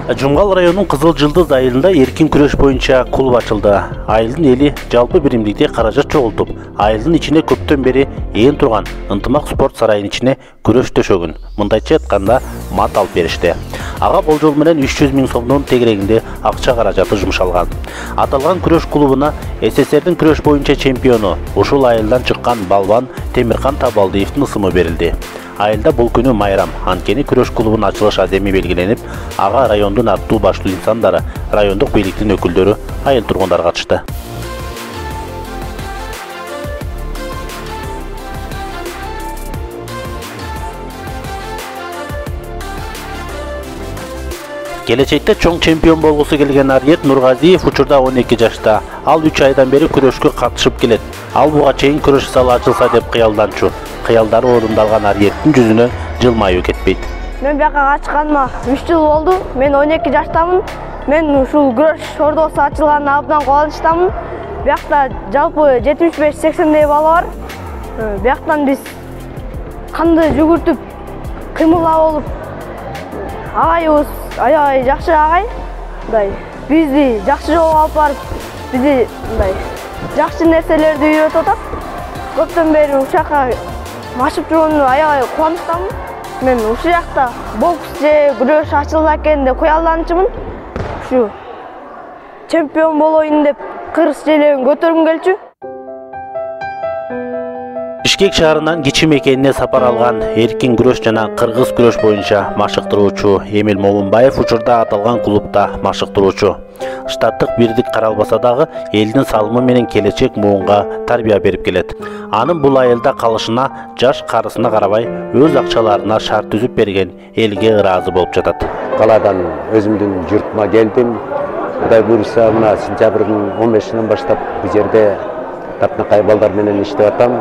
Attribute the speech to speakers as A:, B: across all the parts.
A: Жумгалда районунун Кызыл-Жылдыз айылында эркин күрөш боюнча клуб ачылды. Айылдын эли жалпы биримдикте каражат чогултуп, айылдын ичине көптөн бери ээн турган ынтымак спорт сарайынын ичине күрөш төшөгүн, мындайча айтканда мат алып беришти. Ага болжол менен 300 000 сомдун тегерегинде акча каражаты жумшалган. Аталган күрөш клубуна СССРдин күрөш боюнча чемпиону, ушул айылдан чыккан балбан Темиркан Табалдиевдин ысымы берилди. Айылда бул күнү майрам, анткени күрөш клубунун ачылыш адеми белгиленип, ага райондун аттуу баштуу инсандары, райондук бийликтин өкүлдөрү, айыл тургундары катышты. Келечекте чоң чемпион болгусу келген Арет Нургазиев учурда 12 жашта. Ал 3 айдан бери күрөшкө катышып келет. Ал буга чейин күрөш залы ачылса деп кыялданчу. Кыялдары орундалган Ареттин жүзүнө жылмаюу кетпейт.
B: Мен бияка качканыма 3 жыл болду. Мен 12 жаштамын. Мен ушул күрөш ордосу ачылганына абдан кубанычтамын. Биякта жалпы 75-80дей бала бар. Бияктан биз канды жүгүртүп, кыймылдап болуп, агайыбыз аябай жакшы агай. Бизди жакшы жолго алып барып, бизди жакшы нерселерди үйрөтүп атат. Көптөн бери ушакка машып жүргөнүмө аябай кубанычтамын. Мен ушул жакта бокс же күрөш ачылса экен деп кыялданчумун. Ушу чемпион болоюн деп кыргыз желегин көтөргүм келчү.
A: Бишкек шаарынан кичи мекенине сапар алган эркин күрөш жана кыргыз күрөш боюнча машыктыруучу Эмил Момунбаев учурда аталган клубда машыктыруучу. Штаттык бирдик каралбаса дагы элдин салымы менен келечек муунга тарбия берип келет. Анын бул айылда калышына жаш карысына карабай өз акчаларына шарт түзүп берген элге ыраазы болуп жатат.
C: Каладан өзүмдүн журтума келдим. Кудай буйруса, мына сентябрдын 15-нен баштап бул жерде таптакай балдар менен иштеп атам.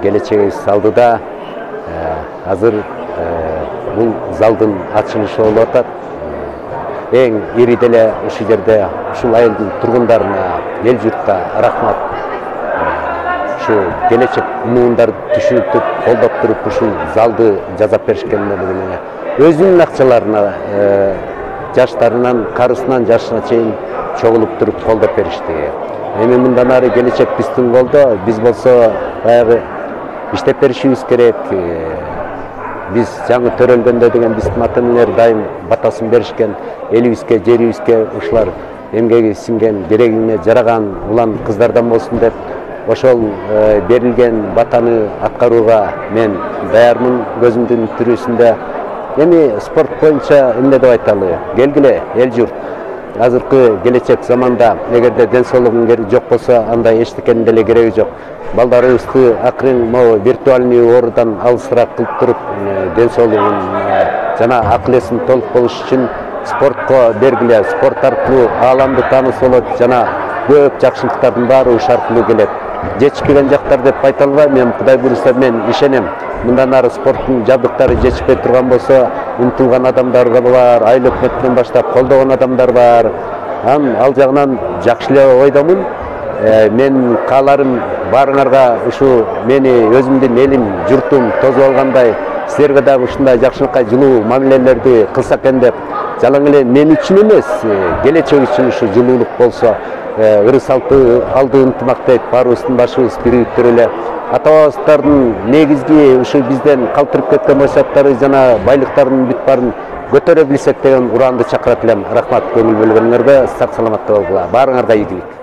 C: Келечегибиз алдыда. Азыр бул залдын ачылышы болуп атат. Эң ири деле ушул жерде ушул айылдын тургундарына, эл журтка рахмат. Ушу келечек муундарды түшүнүп, колдоп туруп ушул залды жасап беришкендерине, өзүнүн акчаларына жаштарынан, карысынан жашына чейин чогулуп туруп колдоп беришти. Эми мындан ары келечек биздин колдо, биз болсо баягы иштеп беришибиз керек. Биз жаңы төрөлгөндө деген биздин ата-энелер дайым батасын беришкен, элибизге, жерибизге ушулар эмгеги сиңген, берегине жараган улан кыздардан болсун деп ошол берилген батаны аткарууга мен даярмын көзүмдүн тирүүсүндө. Эми спорт боюнча эмне деп айталы? Келгиле, эл журт. Азыркы келечек заманда эгерде ден соолугуң жок болсо, андай эчтекенин деле кереги жок. Балдарыбызды акырын могу виртуальный оорудан алысыраак кылып туруп, ден соолугун жана акыл эсин толук болуш үчүн спортко бергиле. Спорт аркылуу ааламды тааныш болот жана көп жакшылыктардын баары ушу аркылуу келет. Жетишпеген жактар деп айта албайм, мен Кудай буйруса мен ишенем. Мындан ары спорттун жабдыктары жетишпей турган болсо, умтулган адамдар бар, айыл өкмөтүнөн баштап колдогон адамдар бар. Ал жагынан жакшы эле ойдомун. Мен кааларым баарыңарга ушу мени өзүмдүн элим, журтум тосуп алгандай, силерге дагы ушундай жакшылыкка жылуу мамилелерди кылса экен деп, жалаң эле мен үчүн эмес, келечек үчүн ушу жылуулук болсо, ырыс алды ынтымак дейт, баарыбыздын башыбыз биригип эле. Ата-бабалардын негизги ушу бизден калтырып кеткен мақсаттары жана байлыктардын бүт баарын көтөрө билсек деген ураанды чакырат элем. Рахмат көңүл бөлгөнүңөргө, сак саламатта болгула. Баарыңарга ийгилик.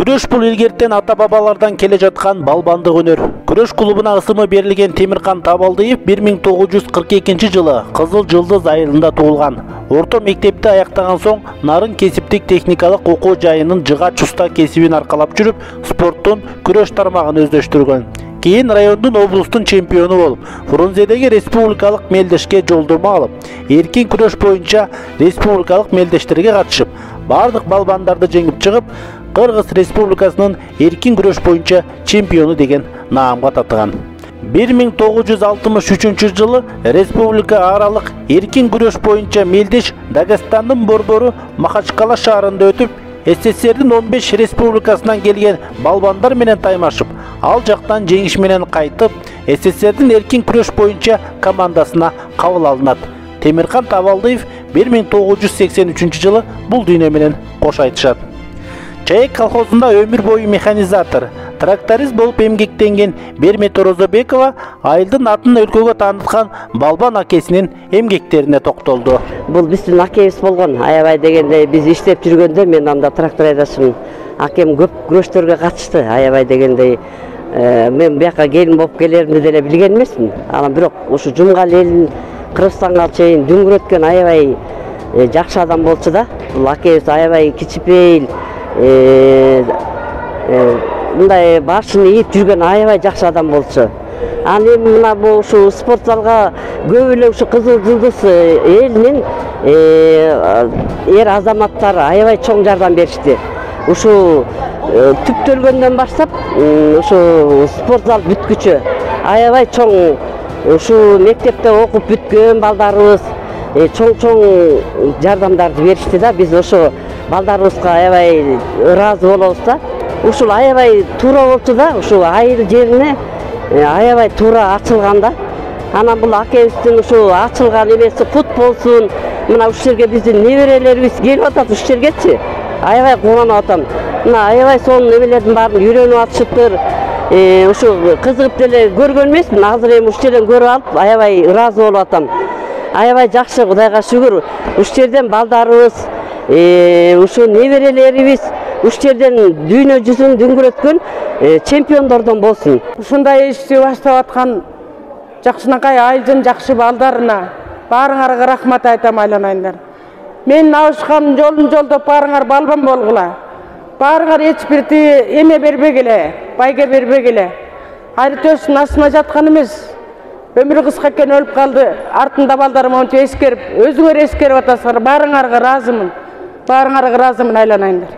A: Күрөш бул илгертен ата-бабалардан келе жаткан балбандык өнөр. Күрөш клубуна ысымы берилген Темиркан Табалдиев 1942 жылы Кызыл-Жылдыз айылында туулган. Орто мектепти аяктаган соң нарын кесиптик техникалык окуу жайынын жыгач уста кесибин аркалап жүрүп, спорттун күрөш тармагын өздөштүргөн. Кийин райондун облустун чемпиону болуп, Фрунзедеги республикалык мелдешке жолдомо алып, эркин күрөш боюнча республикалык мелдештерге катышып, бардык балбандарды жеңип чыгып, Кыргыз Республикасынын эркин күрөш боюнча чемпиону деген наамга татыган. 1963 жылы республика аралык эркин күрөш боюнча мелдеш Дагестандын борбору Махачкала шаарында өтүп, СССРдин 15 республикасынан келген балбандар менен таймашып, ал жактан жеңиш менен кайтып, СССРдин эркин күрөш боюнча командасына кабыл алынат. Темиркан Табалдиев 1983 жылы бул дүйнө менен кош айтышат. Чайек колхозунда өмүр бою механизатор, тракторист болуп эмгектенген Бермет Орозобекова айылдын атын өлкөгө тааныткан балбан акесинин эмгектерине токтолду.
D: Бул биздин акебиз болгон. Аябай дегенде биз иштеп жүргөндө мен анда трактор айдашмын. Акем көп күрөштөргө катышты. Аябай дегенде мен бияка келин болуп келеримди деле билген эмесмин. Анан бирок ушу Жумгалда элин Кыргызстанга чейин дүңгүрөткөн аябай жакшы адам болчу да. Бул акебиз аябай кичипейил мындай башын ийип жүргөн аябай жакшы адам болчу. Аны мына бул ушу спорт залга көп эле ушу Кызыл Жылдыз элинин эр азаматтары аябай чоң жардам беришти. Ушу түптөлгөндөн баштап ушу спорт зал бүткүчө аябай чоң ушу мектепте окуп бүткөн балдарыбыз чоң жардамдарды беришти да. Биз ошо балдарыбызга аябай ыраазы болобуз да. Ушул аябай туура болчу да, ушул айыл жерине аябай туура ачылган да. Анан бул акебиздин ушу ачылган эмеси кут болсун. Мына ушул жерге биздин неберелерибиз келип атат ушул жергечи. Аябай кубанып атам. Мына аябай сонун эмелердин баарын үйрөнүп атышыптыр. Ушу кызыгып деле көргөн эмесмин. Азыр эми ушул жерден көрүп алып аябай ыраазы болуп атам. Аябай жакшы, Кудайга шүгүр. Ушул жерден балдарыбыз, ушу неберелерибиз ушул жерден дүйнө жүзүн дүңгүрөткөн чемпиондордон болсун.
E: Ушундай ишти баштап аткан жакшынакай айылдын жакшы балдарына баарыңарга рахмат айтам, айланайындар. Менин абышкам жолун жолдоп баарыңар балбан болгула. Баарыңар эч бир эме бербегиле, байге бербегиле. Айрытөстүн астына жаткан эмес. Өмүрү кыска экен, өлүп калды. Артында балдарым монча эскерип, өзүңөр эскерип атасыңар. Баарыңарга ыраазымын. Баарыңарга ыраазымын, айланайындар.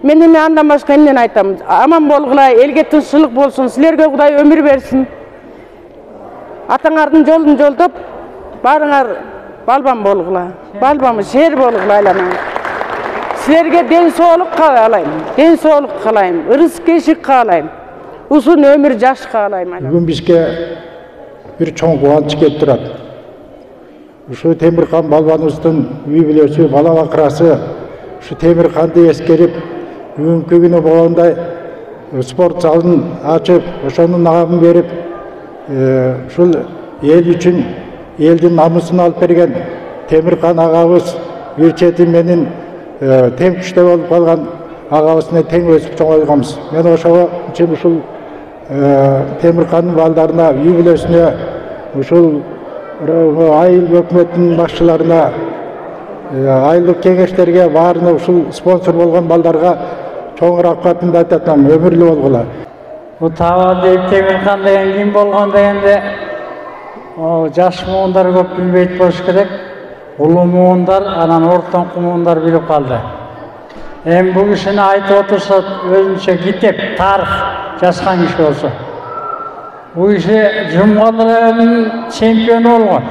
E: Мен эми андан башка эмнени айтам? Аман болгула, элге тынччылык болсун, силерге Кудай өмүр берсин. Атаңардын жолун жолдоп, баарыңар балбан болгула. Балбамы шер болгула, айланайын. Силерге ден соолук каалайм, ден соолук каалайм, ырыс-кешик каалайм. Узун өмүр жаш каалайм.
F: Бүгүн бизге бир чоң кубаныч келип турат. Ушу Темиркан балбаныбыздын үй бүлөсү, бала бакырасы ушу Темирканды эскерип, бүгүнкү күнү болгондой спорт залын ачып, ошонун нагамын берип, ушул эл үчүн элдин намысын алып берген Темиркан агабыз бир чети менин тең күчтө болуп калган агабызына тең өсүп чоңойгонбуз. Мен ошого үчүн ушул Темиркандын балдарына, үй бүлөсүнө, ушул айыл өкмөтүнүн башчыларына, айылдык кеңештерге, баарына, ушул спонсор болгон балдарга чоң рахматымды айтатам. Өмүрлүү болгула.
G: Бул Табалдиев Темиркан деген ким болгон дегенде, жаш муундар көп билбейт болуш керек. Улуу муундар, анан ортоңку муундар билип калды. Эми бул кишини айтып отурса, өзүнчө китеп, тарых жазган киши болсо. Бул киши Жумгалдын чемпиону болгон.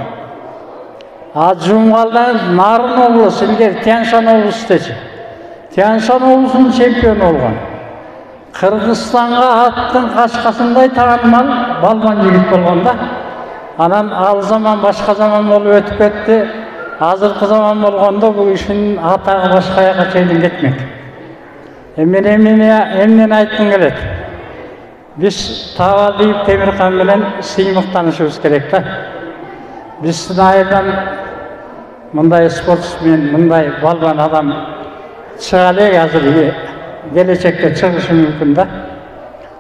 G: Жумгалда Нарын облусу, илгери Тянь-Шань облусудечи. Тянь-Шань облусунун чемпиону болгон. Кыргызстанга аттын качкасындай таанымал балбан жигит болгон да. Анан ал заман башка заман болуп өтүп кетти. Азыркы заман болгондо бул кишинин атагы башка жака чейин кетмек. Эмнени айткым келет? Биз Табалдиев Темиркан менен сыймыктанышыбыз керек да. Биздин айылдан мындай спортсмен, мындай балбан адам чыга элек, азыр келечекте чыгышы мүмкүн да.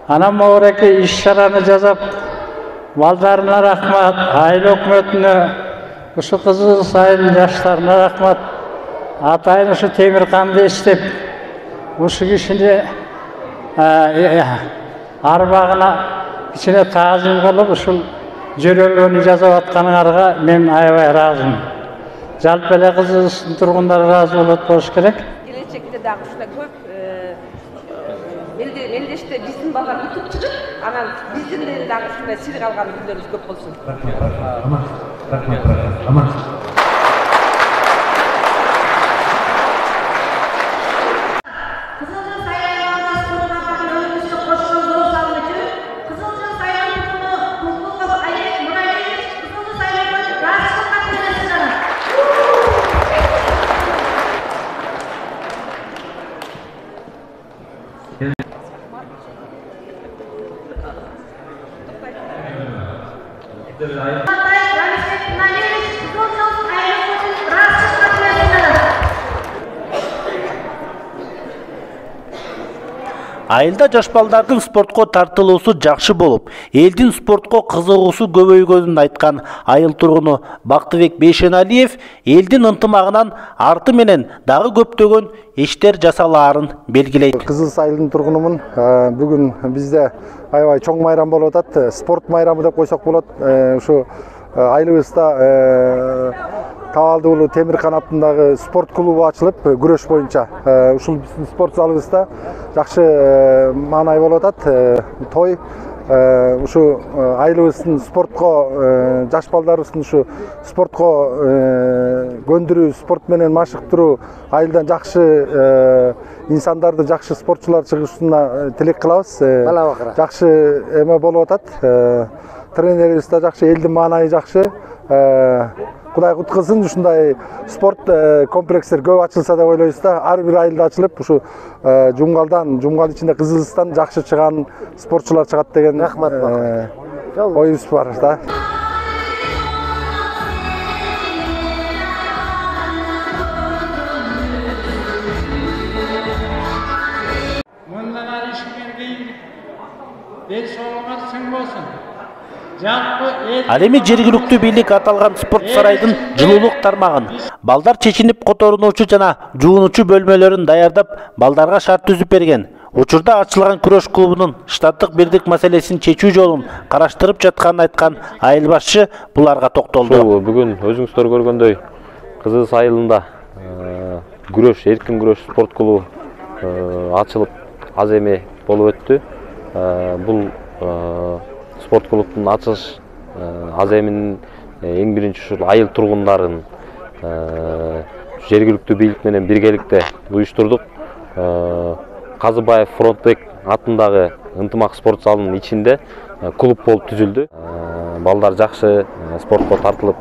G: Анан могуреки иш-чараны жасап, балдарына рахмат, айыл өкмөтүнө, ушу Кызыл Сайдын жаштарына рахмат. Атайын ушу Темирканды эстеп, ушу кишини арбагына кичине таазим кылып, ушул жөрөлгөнү жасап атканыңарга мен аябай ыраазымын. Жалпы эле Кызылстын тургундары ыраазы болот болуш керек.
H: Келечекте дагы ушундай көп
D: мелдеште биздин балдар утуп чыгып, анан биздин дагы ушундай сыйга алган күнлөрүбүз көп болсун. Рахмат.
A: Айылда жаш балдардын спортко тартылуусу жакшы болуп, элдин спортко кызыгуусу көбөйгөнүн айткан айыл тургуну Бактыбек Бейшеналиев элдин ынтымагынан арты менен дагы көптөгөн иштер жасалаарын белгилейт.
H: Кызыл айылдын тургунумун. Бүгүн бизде аябай чоң майрам болуп атат. Спорт майрамы деп койсок болот. Ушу айылыбызда Табалдиев Темиркан атындагы спорт клубу ачылып, күрөш боюнча. Ушул биздин спорт залыбызда жакшы маанай болуп атат. Той ушу айылыбыздын спортко жаш балдарыбыздын ушу спортко көндүрүү, спорт менен машыктыруу, айылдан жакшы инсандарды, жакшы спортчулар чыгышына тилек кылабыз. Жакшы эме болуп атат. Тренерибиз да жакшы, элдин маанайы жакшы. Кудай куткызсын, ушундай спорт комплекстер көп ачылса деп ойлойбуз да. Ар бир айылда ачылып, ушу Жумгал ичинде Кызылстан жакшы чыган спортчулар чыгат деген оюбуз бар да.
A: Ал эми жергиликтүү бийлик аталган спорт сарайдын жылуулук тармагын, балдар чечинип которунуучу жана жуунуучу бөлмөлөрүн даярдап, балдарга шарт түзүп берген. Учурда ачылган күрөш клубунун штаттык бирдик маселесин чечүү жолун караштырып жатканын айткан айыл башчы буларга токтолду.
I: Бүгүн өзүңүздөр көргөндөй Кызыл айылында күрөш, эркин күрөш спорт клубу ачылып аз эми болуп өттү. Бул спорт клубтун ачылыш аз эминин эң биринчи ушул айыл тургундарын жергиликтүү бийлик менен биргеликте уюштурдук. Казыбаев фронтбек атындагы ынтымак спорт залынын ичинде клуб болуп түзүлдү. Балдар жакшы спортко тартылып,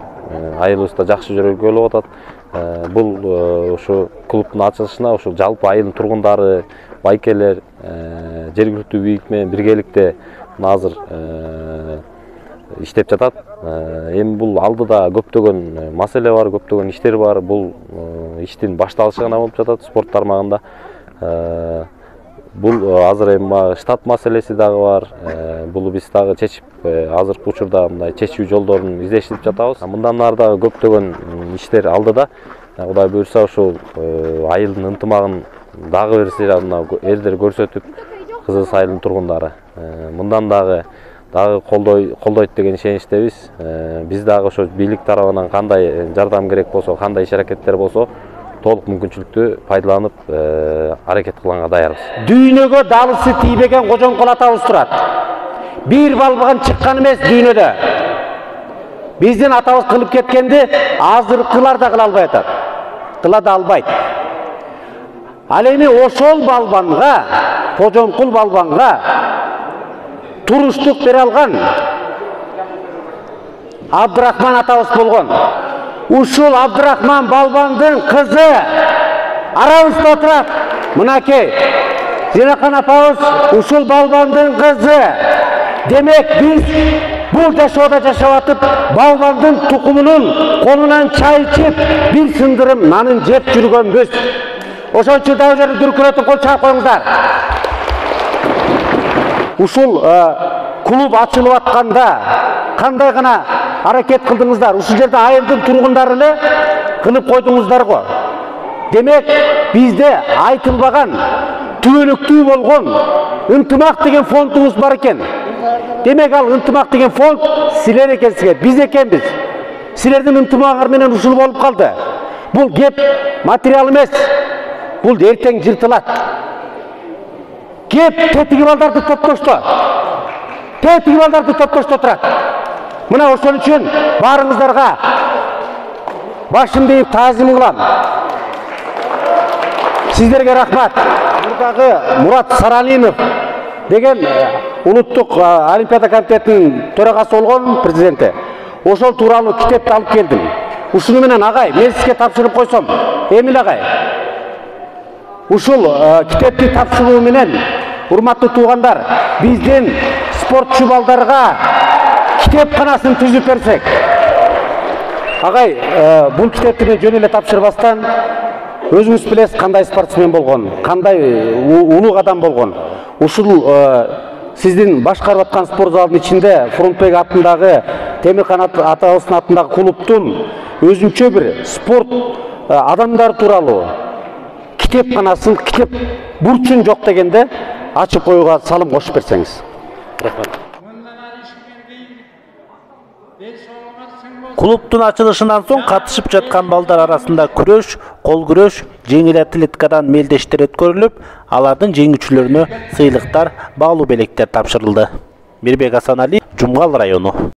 I: айылыбызда жакшы жөрөлгө болуп атат. Бул ушу клубтун ачылышына ушул жалпы айылдын тургундары, байкелер, жергиликтүү бийлик менен биргеликте азыр иштеп жатат. Эми бул алдыда көптөгөн маселе бар, көптөгөн иштер бар. Бул иштин башталышы гана болуп жатат спорт тармагында. Бул азыр эми штат маселеси дагы бар. Бул биз дагы чечип, азыркы учурда мындай чечүү жолдорун издешип жатабыз. Мындан ары дагы көптөгөн иштер алдыда. Кудай буйрса ушул айылдын ынтымагын дагы бир сыйра элдер көрсөтүп, Кызыл айылдын тургундары мындан дагы колдойт деген ишеничтебиз. Биз дагы ошо бийлик тарабынан кандай жардам керек болсо, кандай иш-аракеттер болсо, толук мүмкүнчүлүктү пайдаланып аракет кылганга даярбыз.
J: Дүйнөгө далысы тийбеген кожоңкол атабыз турат. Бир балбан чыккан эмес дүйнөдө. Биздин атабыз кылып кеткенди азыркылар да кыла албай атат. Кыла да албайт. Ал эми ошол балбанга, кожоңкул балбанга туруштук бере алган Абдырахман атабыз болгон. Ушул Абдырахман балбандын кызы арабызда отурат. Мынакей Зинакан апабыз ушул балбандын кызы. Демек биз бул жашоодо жашап атып, балбандын тукумунун колунан чай ичип, бир сындырым нанын жеп жүргөнбүз. Ошон үчүн дагы жерди дүркүрөтүп кол чаап коюңуздар. Ушул клуб ачылып атканда кандай гана аракет кылдыңыздар? Ушул жерде айылдын тургундары эле кылып койдуңуздар го. Демек бизде айтылбаган, түбөлүктүү болгон ынтымак деген фондубуз бар экен. Демек ал ынтымак деген фонд силер экенсиңер, биз экенбиз. Силердин ынтымагыңар менен ушул болуп калды. Бул кеп материал эмес. Бул эртең жыртылат. кеп тетиги балдарды топтошто. Тетиги балдарды топтошто турат. Мына ошон үчүн баарыңыздарга башымды ийип таазим кылам. Сиздерге рахмат. Мурдагы Мурат Саралинов деген улуттук олимпиада комитетинин төрагасы болгон президенти. Ошол тууралуу китепти алып келдим. Ушуну менен агай, мен сизге тапшырып койсом, Эмил агай. Ушул китепти тапшыруу менен, урматтуу туугандар, биздин спортчу балдарга китепканасын түзүп берсек. Агай, бул китепти мен жөн эле тапшырбастан, өзүңүз билесиз кандай спортсмен болгон, кандай улуу адам болгон. Ушул сиздин башкарып аткан спорт залдын ичинде Фронтбек атындагы Темиркан атабыздын атындагы клубтун өзүнчө бир спорт адамдар тууралуу китепканасын, китеп бурчун жок дегенде ачып коюуга салым кошуп берсеңиз. Рахмат.
A: Клубтун ачылышынан соң катышып жаткан балдар арасында күрөш, кол күрөш, жеңил атлетикадан мелдештер өткөрүлүп, алардын жеңүүчүлөрүнө сыйлыктар, баалуу белектер тапшырылды. Мирбек Асанали, Жумгал району.